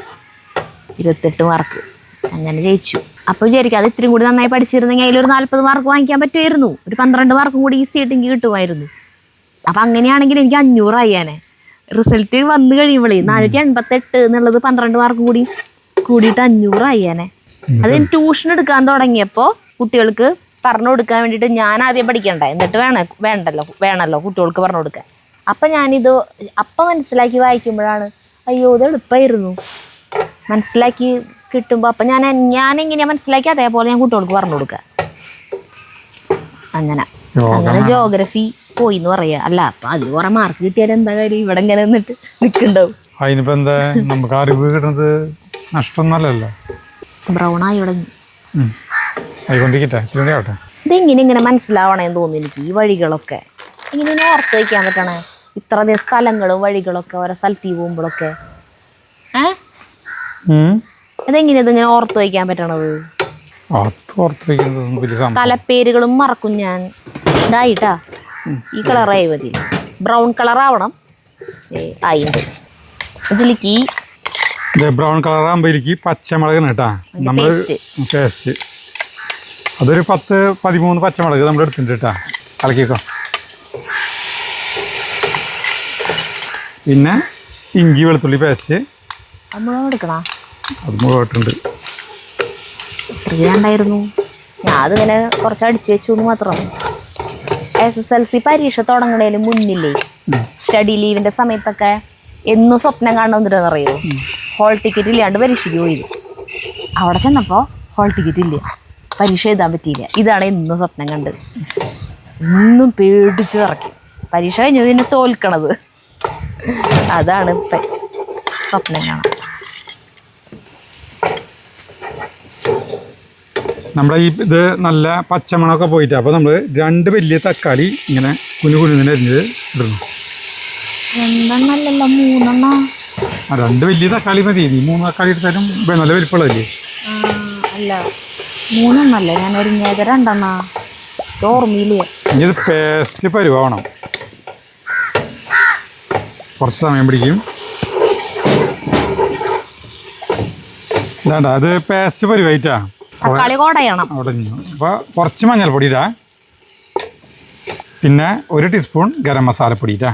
28 മാർക്ക്. അങ്ങനെ ജയിച്ചു. അപ്പോൾ വിചാരിക്കും അത് ഇത്രയും കൂടി നന്നായി പഠിച്ചിരുന്നെങ്കിൽ അതിലൊരു 40 മാർക്ക് വാങ്ങിക്കാൻ പറ്റുമായിരുന്നു. ഒരു 12 മാർക്കും കൂടി ഈസി ആയിട്ട് എനിക്ക് കിട്ടുമായിരുന്നു. അപ്പം അങ്ങനെയാണെങ്കിൽ എനിക്ക് 500 ആയേനെ. റിസൾട്ട് വന്നു കഴിയുമ്പോഴേ 488 എന്നുള്ളത് 12 മാർക്ക് കൂടിയിട്ട് 500 ആയേനെ. അത് ട്യൂഷൻ എടുക്കാൻ തുടങ്ങിയപ്പോൾ കുട്ടികൾക്ക് പറഞ്ഞു കൊടുക്കാൻ വേണ്ടിയിട്ട് ഞാൻ ആദ്യം പഠിക്കണ്ടേ, എന്നിട്ട് വേണമല്ലോ കുട്ടികൾക്ക് പറഞ്ഞു കൊടുക്കാൻ. അപ്പം ഞാനിത് മനസ്സിലാക്കി വായിക്കുമ്പോഴാണ് അയ്യോ ഇത് എളുപ്പമായിരുന്നു മനസ്സിലാക്കി കിട്ടുമ്പോൾ. അപ്പം ഞാൻ എങ്ങനെയാണ് മനസ്സിലാക്കി അതേപോലെ ഞാൻ കുട്ടികൾക്ക് പറഞ്ഞു കൊടുക്കുക. അങ്ങനെ ജോഗ്രഫി പോയി എന്ന് പറയാ. അല്ല അപ്പം അതിൽ കുറെ മാർക്ക് കിട്ടിയാലും എന്താ കാര്യം, ഇവിടെ ഇങ്ങനെ നിന്നിട്ട് നിൽക്കുന്നുണ്ടാവും. അതിനിപ്പോ എന്താ, നമുക്ക് അറിവ് കിട്ടുന്നത് നഷ്ടമൊന്നുമല്ലല്ലോ. ബ്രൗൺ ആയി തുടങ്ങി. ഇതെങ്ങനെ മനസ്സിലാവണേന്ന് തോന്നുന്നു എനിക്ക്. ഈ വഴികളൊക്കെ ഇങ്ങനെ ഓർത്ത് വയ്ക്കാൻ പറ്റണേ, ഇത്രയധികം സ്ഥലങ്ങളും വഴികളൊക്കെ ഓരോ സ്ഥലത്ത് പോകുമ്പോഴൊക്കെ. അതെങ്ങനെ ഇതിങ്ങനെ ഓർത്ത് വയ്ക്കാൻ പറ്റണത്? സ്ഥലപ്പേരുകളും മറക്കും ഞാൻ. ഇതായിട്ടാ ഈ കളറായി മതി, ബ്രൗൺ കളർ ആവണം. ആയിണ്ട് ഇതിലേക്ക് ബ്രൗൺ കളർ ആകുമ്പോഴേക്ക് പച്ചമുളകാണ് കേട്ടാ നമ്മൾ പേസ്റ്റ്. അതൊരു 10-13 പച്ചമുളക് നമ്മൾ എടുത്തിട്ടുണ്ട് കേട്ടാ. കലക്കിക്കോ. പിന്നെ ഇഞ്ചി വെളുത്തുള്ളി പേസ്റ്റ് എടുക്കണ അത് മുഴുവട്ടുണ്ട്. ഉണ്ടായിരുന്നു. ഞാൻ അതിങ്ങനെ കുറച്ച് അടിച്ചു വെച്ചു എന്ന് മാത്രം. SSLC പരീക്ഷ തുടങ്ങണേലും മുന്നില്ലേ, സ്റ്റഡി ലീവിന്റെ സമയത്തൊക്കെ എന്നും സ്വപ്നം കാണുന്നില്ലെന്ന് അറിയോ, ഹോൾ ടിക്കറ്റ് ഇല്ലാണ്ട് പരീക്ഷയ്ക്ക് പോയി. അവിടെ ചെന്നപ്പോൾ ഹോൾ ടിക്കറ്റ് ഇല്ല, പരീക്ഷ എഴുതാൻ പറ്റിയില്ല. ഇതാണ് എന്നും സ്വപ്നം കണ്ടത്. എന്നും പേടിച്ച് ഇറക്കി. പരീക്ഷ കഴിഞ്ഞ പിന്നെ തോൽക്കണത്. അതാണ് സ്വപ്നം കാണാൻ. നമ്മുടെ ഇത് നല്ല പച്ചമണമൊക്കെ പോയിട്ട് അപ്പോൾ നമ്മൾ 2 വലിയ തക്കാളി ഇങ്ങനെ കുനുകുനുവിനെ അരിഞ്ഞത് ഇടുന്നു. 2 വലിയ തക്കാളി മതി. 3 തക്കാളി എടുത്താലും നല്ല വലിപ്പമുള്ളതല്ലേ? അല്ല 3 ഞാൻ അരിഞ്ഞത് 2 ഓർമ്മയില്ലേ. ഇനി ഇത് പേസ്റ്റ് പരുവാവണം, കുറച്ച് സമയം പിടിക്കും. വേണ്ട, അത് പേസ്റ്റ് പരുവായിട്ടാ ഉടഞ്ഞു. അപ്പോൾ കുറച്ച് മഞ്ഞൾപ്പൊടി ഇടാ, പിന്നെ 1 ടീസ്പൂൺ ഗരം മസാലപ്പൊടി ഇട്ടാ,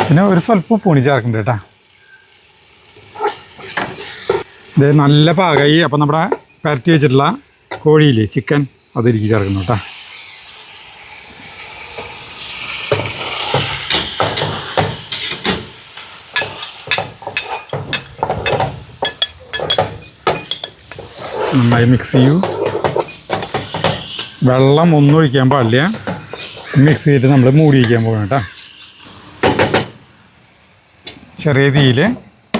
പിന്നെ ഒരു സ്വല്പം ഉപ്പൂണി ചേർക്കുന്നുണ്ട് കേട്ടാ. ഇത് നല്ല പാകമായി. അപ്പം നമ്മുടെ പരട്ടി വെച്ചിട്ടുള്ള കോഴിയില്ലേ, ചിക്കൻ, അതിരിക്കും ചേർക്കുന്നു കേട്ടാ. നന്നായി മിക്സ് ചെയ്യൂ. വെള്ളം ഒന്നും ഒഴിക്കാൻ പാടില്ല. മിക്സ് ചെയ്തിട്ട് നമ്മൾ മൂടി വയ്ക്കാൻ പോകണം കേട്ടോ. ചെറിയ തീയിൽ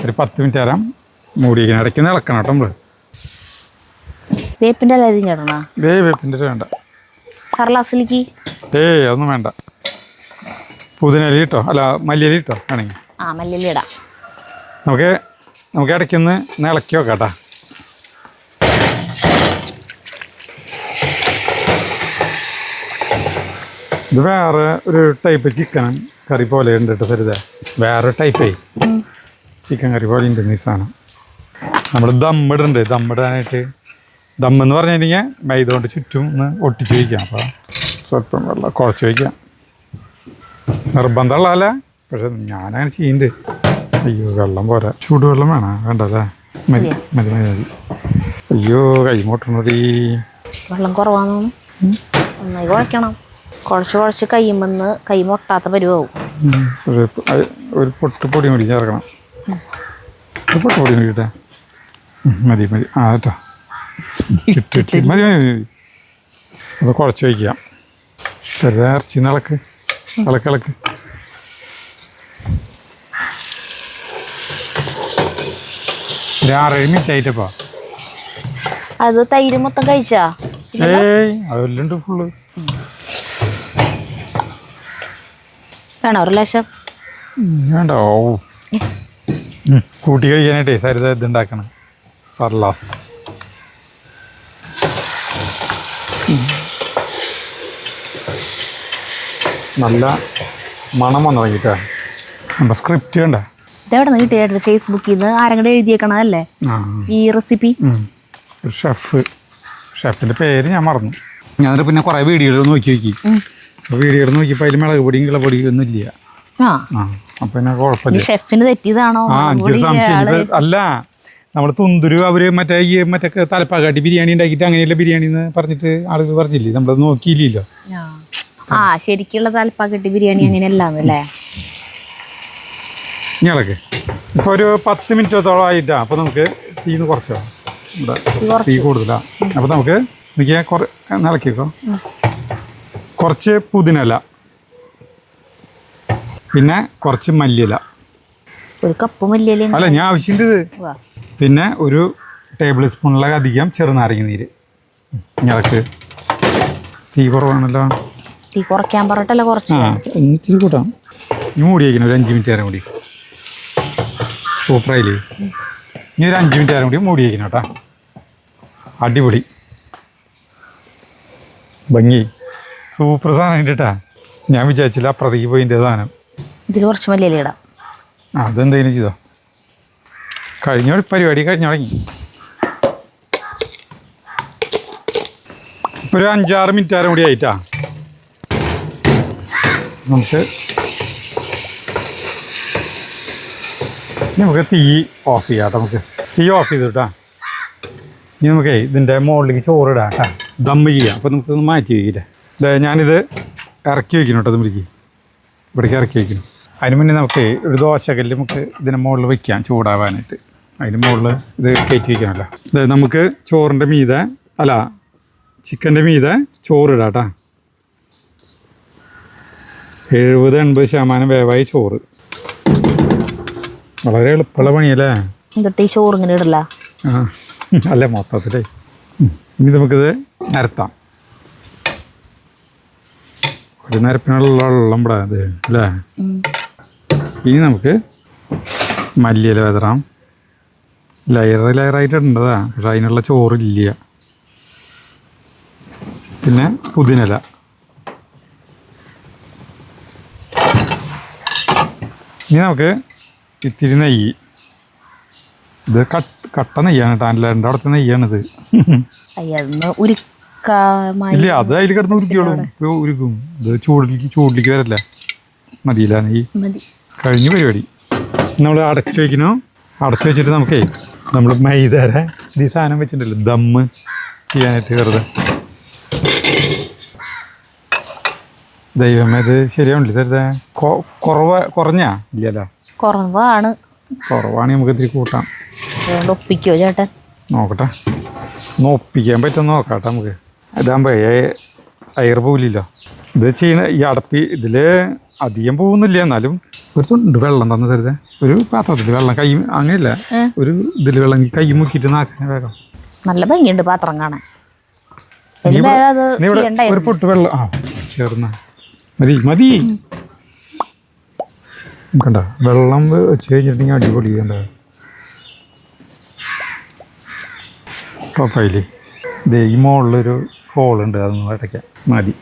ഒരു 10 മിനിറ്റ് നേരം മൂടി വയ്ക്കണം. ഇടയ്ക്ക് ഇളക്കണം കേട്ടോ നമ്മൾ. വേപ്പിൻ്റെ ഇല അരിഞ്ഞിടണോ? വേപ്പിൻ്റെ ഇല വേണ്ട. സർലാസിലേക്ക് അതൊന്നും വേണ്ട. പുതിന ഇല ഇട്ടോ, അല്ല മല്ലിയില ഇട്ടോ വേണമെങ്കിൽ. മല്ലിയില ഇടാം. നമുക്ക് ഇടയ്ക്കൊന്ന് ഇളക്കി വെക്കാം കേട്ടോ. ഇത് വേറെ ഒരു ടൈപ്പ് ചിക്കൻ കറി പോലെ ഉണ്ട് കേട്ടോ. സരിത വേറെ ടൈപ്പേ ചിക്കൻ കറി പോലെ ഉണ്ട് ഈ സാധനം. നമ്മൾ ദമ്മിടുന്നുണ്ട്. ദമ്മിടാനായിട്ട് ദമ്മെന്ന് പറഞ്ഞു കഴിഞ്ഞാൽ മൈദ കൊണ്ട് ചുറ്റും ഒന്ന് ഒട്ടിച്ച് വയ്ക്കാം. അപ്പോൾ സ്വല്പം വെള്ളം കുറച്ച് വയ്ക്കാം. നിർബന്ധമുള്ളതല്ല, പക്ഷെ ഞാനങ്ങനെ ചെയ്യുന്നുണ്ട്. അയ്യോ വെള്ളം പോരാ, ചൂടുവെള്ളം വേണം. വേണ്ടല്ലേ? മതി മതി മതി മതി. അയ്യോ കൈ മുട്ടണത്. വെള്ളം കുറവാണോ? നന്നായി കുഴക്കണം. കുറച്ച് കഴിയുമ്പോൾ കൈ മുട്ടാത്ത പരുവാവും. ഒരു പൊട്ടുപൊടി മതി ചേർക്കണം. ഒരു പൊട്ടുപൊടി മതിട്ടെ. മതി മതി. കേട്ടോ മതി മതി മതി. അത് കുറച്ച് വയ്ക്കാം. ചെറിയ ഇറച്ചി ഇളക്ക് ഇളക്ക്. ഒരു 6-7 മിനിറ്റ് ആയിട്ടപ്പോ. അത് തൈര് മൊത്തം കഴിച്ചാ? അതെല്ലാം ഉണ്ട് ഫുള്ള്. വേണോ ഒരു ലേശം? വേണ്ട. കൂട്ടി കഴിക്കാനായിട്ടേ സരിത ഇതുണ്ടാക്കണം. സർലാസ് നല്ല മണം വന്നു തുടങ്ങിട്ടാ. നമ്മുടെ സ്ക്രിപ്റ്റ് കണ്ട ഇതെവിടെ നിന്ന് കിട്ടിയായിട്ട്? ഫേസ്ബുക്കിൽ നിന്ന് ആരെങ്കിലും എഴുതിയേക്കണതല്ലേ ഈ റെസിപ്പി? ഒരു ഷെഫിൻ്റെ പേര് ഞാൻ മറന്നു. ഞാനത് പിന്നെ കുറേ വീഡിയോകൾ നോക്കി വീഡിയോ നോക്കിയപ്പോൾ അതിൽ മുളക് പൊടിയും കിളപ്പൊടിയും ഒന്നും ഇല്ല. ആ അപ്പം പിന്നെ കുഴപ്പമില്ല. ഷെഫിന് തെറ്റിയതാണോ? എനിക്കൊരു സംശയം. അല്ല, നമ്മൾ തുന്തുരു അവർ മറ്റേ തലപ്പാക്കാട്ടി ബിരിയാണി ഉണ്ടാക്കിയിട്ട് അങ്ങനെയല്ല ബിരിയാണി എന്ന് പറഞ്ഞിട്ട് ആളുകൾ പറഞ്ഞില്ലേ, നമ്മളത് നോക്കിയില്ലല്ലോ. ശരിക്കുള്ള തലപ്പാക്കട്ടി ബിരിയാണി അങ്ങനെയല്ലാന്നല്ലേ. ഞങ്ങളൊക്കെ ഇപ്പോൾ ഒരു 10 മിനിറ്റത്തോളം ആയിട്ടാ. അപ്പോൾ നമുക്ക് തീന്ന് കുറച്ചോ, ഇവിടെ തീ കൂടുതലാണ്. അപ്പോൾ നമുക്ക് നോക്കിയാൽ നിലക്കിക്കോ. കുറച്ച് പുതിനല, പിന്നെ കുറച്ച് മല്ലിയില. ഒരു കപ്പ് മല്ലിയില അല്ല, ഞാൻ ആവശ്യമുണ്ട് ഇത്. പിന്നെ ഒരു ടേബിൾ സ്പൂണിലധികം ചെറുനാരങ്ങ നീര്. ഞങ്ങൾക്ക് തീ കുറവാണല്ലോ. തീ കുറയ്ക്കാൻ പറഞ്ഞിട്ടല്ല കുറച്ച്. ഇത്തിരി കൂട്ടാം. ഇനി മൂടി വയ്ക്കണം ഒരു 5 മിനിറ്റ് നേരം കൂടി. സൂപ്പറായില്ലേ? ഇനി ഒരു 5 മിനിറ്റ് നേരം കൂടി മൂടി വയ്ക്കണം കേട്ടോ. അടിപൊളി ഭംഗി സൂപ്പർ സാധനം കേട്ടാ. ഞാൻ വിചാരിച്ചില്ല അപ്പുറത്തേക്ക് പോയിൻ്റെ സാധനം. ഇതിൽ കുറച്ച് മല്ലിയില ഇടാം. അതെന്തെങ്കിലും ചെയ്തോ. കഴിഞ്ഞ പരിപാടി കഴിഞ്ഞു തുടങ്ങി. ഇപ്പോൾ ഒരു 5-6 മിനിറ്റ് നേരം കൂടി ആയിട്ടാ. നമുക്ക് തീ ഓഫ് ചെയ്യാം. നമുക്ക് തീ ഓഫ് ചെയ്തു കേട്ടോ. ഇനി നമുക്ക് ഇതിൻ്റെ മുകളിലേക്ക് ചോറ് ഇടാം കേട്ടോ. ദമ്മ് ചെയ്യാം. അപ്പോൾ നമുക്കൊന്ന് മാറ്റി വയ്ക്കില്ലേ. ഞാനിത് ഇറക്കി വയ്ക്കണം കേട്ടോ. ഇതിലേക്ക് ഇവിടേക്ക് ഇറക്കി വയ്ക്കണം. അതിന് മുന്നേ നമുക്ക് ഒരു ദോശക്കല്ല് നമുക്ക് ഇതിൻ്റെ മുകളിൽ വയ്ക്കാം ചൂടാവാനായിട്ട്. അതിന് മുകളിൽ ഇത് കയറ്റി വയ്ക്കാമല്ലോ. ഇത് നമുക്ക് ചോറിൻ്റെ മീതെ അല്ല ചിക്കൻ്റെ മീതെ ചോറിടാം കേട്ടോ. 70-80% വേവായി ചോറ്. വളരെ എളുപ്പമുള്ള പണിയല്ലേ. എന്നിട്ട് ഈ ചോറ് ഇങ്ങനെ ഇടല്ല. അല്ലേ മൊത്തത്തിലേ. ഇനി നമുക്കിത് നിരത്താം. ഒരു നിരപ്പിനുള്ള വെള്ളം ഇവിടെ അത് അല്ലേ. ഇനി നമുക്ക് മല്ലിയില വിതറാം. ലെയറായിട്ടിടേണ്ടതാ, പക്ഷെ അതിനുള്ള ചോറില്ല. പിന്നെ പുതിനല. ഇനി നമുക്ക് ഇത്തിരി നെയ്യ്. ഇത് കട്ട നെയ്യാണ് കേട്ടോ. എൻ്റെ അവിടുത്തെ നെയ്യാണിത്. ഇല്ല, അത് അതിൽ കിടന്ന് ഉരുക്കിയോളും. ഇപ്പോൾ ഉരുക്കും. ഇത് ചൂടിലേക്ക് വരല്ല. മതിയില്ല നെയ്യ്. കഴിഞ്ഞ പരിപാടി. നമ്മൾ അടച്ചു വയ്ക്കണോ. അടച്ചു വെച്ചിട്ട് നമുക്കേ നമ്മൾ മൈദയുടെ ഈ സാധനം വെച്ചിട്ടുണ്ടല്ലോ ദമ്മ് ചെയ്യാനായിട്ട് വെറുതെ. ദൈവമേ, ഇത് ശരിയാവില്ല. തരുതേ കുറഞ്ഞാ ഇല്ലല്ലോ. കുറവാണ്. നമുക്ക് ഇത്തിരി കൂട്ടാം. ഒപ്പിക്കോ ചേട്ടൻ? നോക്കട്ടെ, ഒപ്പിക്കാൻ പറ്റുമെന്ന് നോക്കാട്ടെ നമുക്ക്. ഇതാകുമ്പോൾ എയർ പോവില്ലല്ലോ. ഇത് ചെയ്യണ ഈ അടപ്പി ഇതിൽ അധികം പോകുന്നില്ല. എന്നാലും ഒരു തൊണ്ട് വെള്ളം തന്നു തരുതേ. ഒരു പാത്രത്തിൽ വെള്ളം കൈ അങ്ങനെയല്ല, ഒരു ഇതിൽ വെള്ളം കൈ മുക്കിയിട്ട് നാക്കിനെ വേഗം. നല്ല ഭംഗിയുണ്ട് പാത്രം കാണാൻ. ഒരു പൊട്ട് വെള്ളം ചേർന്ന മതി. കണ്ട വെള്ളം വെച്ച് കഴിഞ്ഞിട്ടുണ്ടെങ്കിൽ അടിപൊളി. കണ്ട പപ്പായില്ലേ. ഇതേ ഈ മുകളിലൊരു ഹോളുണ്ട്, അതൊന്ന് അടയ്ക്കാം. മതി.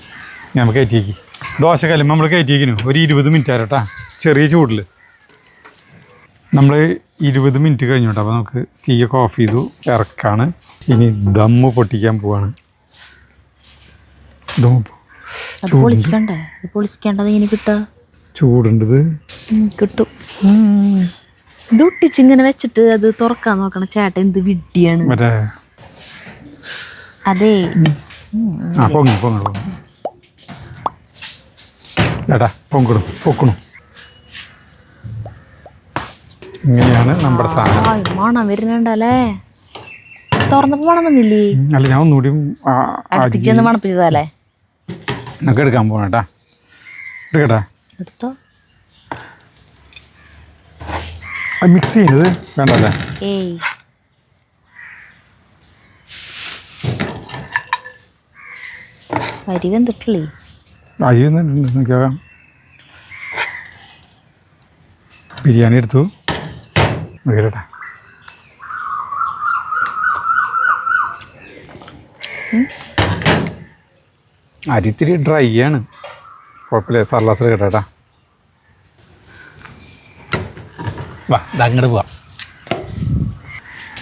നമുക്ക് കയറ്റി വയ്ക്കും. ദോശക്കല്ലും നമ്മൾ കയറ്റി വയ്ക്കുന്നു. ഒരു 20 മിനിറ്റ് ആരട്ടാ, ചെറിയ ചൂടിൽ. നമ്മൾ 20 മിനിറ്റ് കഴിഞ്ഞു കേട്ടോ. അപ്പോൾ നമുക്ക് തീയൊക്കെ ഓഫ് ചെയ്തു, ഇറക്കാണ്. ഇനി ദമ്മ് പൊട്ടിക്കാൻ പോവാണ്. ചൂടുണ്ടത് കിട്ടും. ഇത് ഒട്ടിച്ചിങ്ങനെ വെച്ചിട്ട് അത് തുറക്കാൻ നോക്കണം ചേട്ടൻ. എന്ത് വിഡ്ഢിയാണ്. മറ്റേ അതെ. പൊങ്ങണം ചേട്ടാ, പൊക്കണം. ഇങ്ങനെയാണ് നമ്മുടെ സാധനം. മണം വരുന്നുണ്ടല്ലേ. തുറന്നപ്പോ മണം വന്നില്ലേ? അല്ല, ഞാൻ ഒന്നുകൂടി അടുപ്പിച്ചെന്ന് മണപ്പിച്ചതല്ലേ. നമുക്ക് എടുക്കാൻ പോകണം കേട്ടാ. എടുക്കട്ടാ. എടുത്തോ. മിക്സ് ചെയ്യുന്നത് വേണ്ടല്ലേ. അരി വെന്തിട്ടില്ലേ? അരി വന്നിട്ടുണ്ട്. നോക്കിയാകാം. ബിരിയാണി എടുത്തു. നോക്കിയിട്ടാ. അരി ഇത്തിരി ഡ്രൈ ആണ്. കുഴപ്പമില്ല. സർലാസിൽ കേട്ടാ. വാ, അങ്ങോട്ട് പോവാം.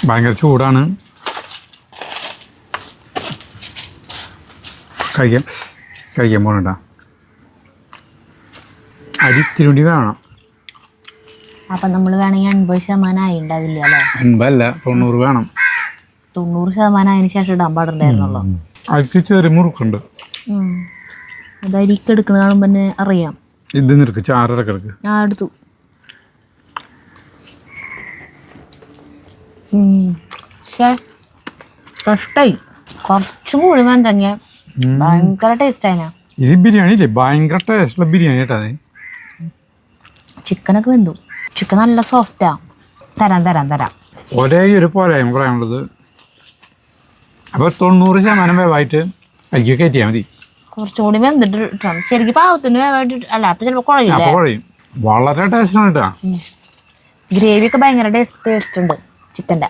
ഭയങ്കര ചൂടാണ്. കഴിക്കാൻ പോകണേട്ടാ. അരി ഇത്തിരി കൂടി വേണം. അപ്പം നമ്മൾ വേണമെങ്കിൽ 80% ആയി ഉണ്ടാവില്ല അല്ലേ? 80 അല്ല 90 വേണം. 90% അതിന് ശേഷം ഇടാൻ പാടുണ്ടായിരുന്നുള്ളൂ. അരിക്ക് ചെറിയ മുറുക്കുണ്ട്. അത് അരിക്ക് എടുക്കുന്ന കാണുമ്പോൾ തന്നെ അറിയാം. ഇത് നിൽക്ക് ചാറൊക്കെ എടുക്ക്. ഞാൻ എടുത്തു. പക്ഷേ കഷ്ടായി. കുറച്ചും കൂടി വേണം തന്നെ. ഭയങ്കര ടേസ്റ്റ് ആയിനാ. ഇത് ബിരിയാണി ഇല്ലേ, ഭയങ്കര ടേസ്റ്റുള്ള ബിരിയാണി കേട്ടോ. അത് ചിക്കനൊക്കെ വെന്തു. ചിക്കൻ നല്ല സോഫ്റ്റാ. തരാം ഒരേ ഒരു പോലെയാണ് പറയാനുള്ളത്. അപ്പോൾ 90% വേവായിട്ട് അരിക്ക് കയറ്റിയാൽ മതി. കുറച്ചും കൂടി വെന്തിട്ട് ഇട്ടാണ് ശരിക്കും പാവത്തിന് വേവായിട്ട്. അല്ല അപ്പം ചിലപ്പോൾ കുഴയില്ലേ? അപ്പോൾ കുഴയും. വളരെ ടേസ്റ്റാണ് കേട്ടോ. ഗ്രേവിയൊക്കെ ഭയങ്കര ടേസ്റ്റ് ഉണ്ട് ചിക്കൻ്റെ.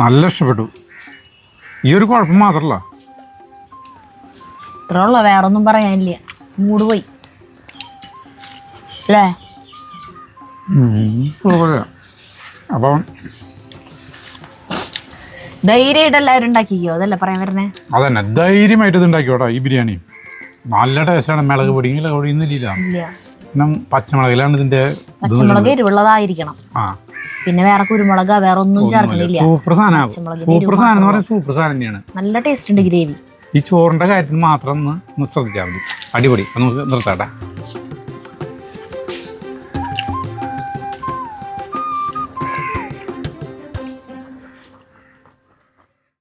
നല്ല ഇഷ്ടപ്പെട്ടു. ഈ ഒരു കുഴപ്പം മാത്രമല്ല, ഇത്ര ഉള്ള വേറെ ഒന്നും പറയാനില്ല. മൂട് പോയി അല്ലേ? അപ്പം ധൈര്യമായിട്ട് എല്ലാവരും ഉണ്ടാക്കിക്കോ, അതല്ലേ പറയാൻ വരണേ. അതന്നെ ധൈര്യമായിട്ട് ഇത് ഉണ്ടാക്കിയോട്ടോ. ഈ ബിരിയാണി നല്ല ടേസ്റ്റാണ്. മിളക് പൊടിയൊന്നുമില്ല. ഇല്ല, പച്ചമുളകിലാണ് ഇതിന്റെ. പച്ചമുളക് എരിവുള്ളതായിരിക്കണം. ആ പിന്നെ വേറെ കുരുമുളക് വേറെ ഒന്നും ചേർക്കണില്ല. സൂപ്പർ സാധനം. സൂപ്പർ സാധനം എന്ന് പറഞ്ഞാൽ സൂപ്പർ സാധനം തന്നെയാണ്. നല്ല ടേസ്റ്റ് ഉണ്ട് ഗ്രേവി. ഈ ചോറിന്റെ കാര്യത്തിൽ മാത്രം ഒന്ന് ശ്രദ്ധിച്ചാൽ മതി. അടിപൊളി. നമുക്ക് നിർത്താട്ടെ.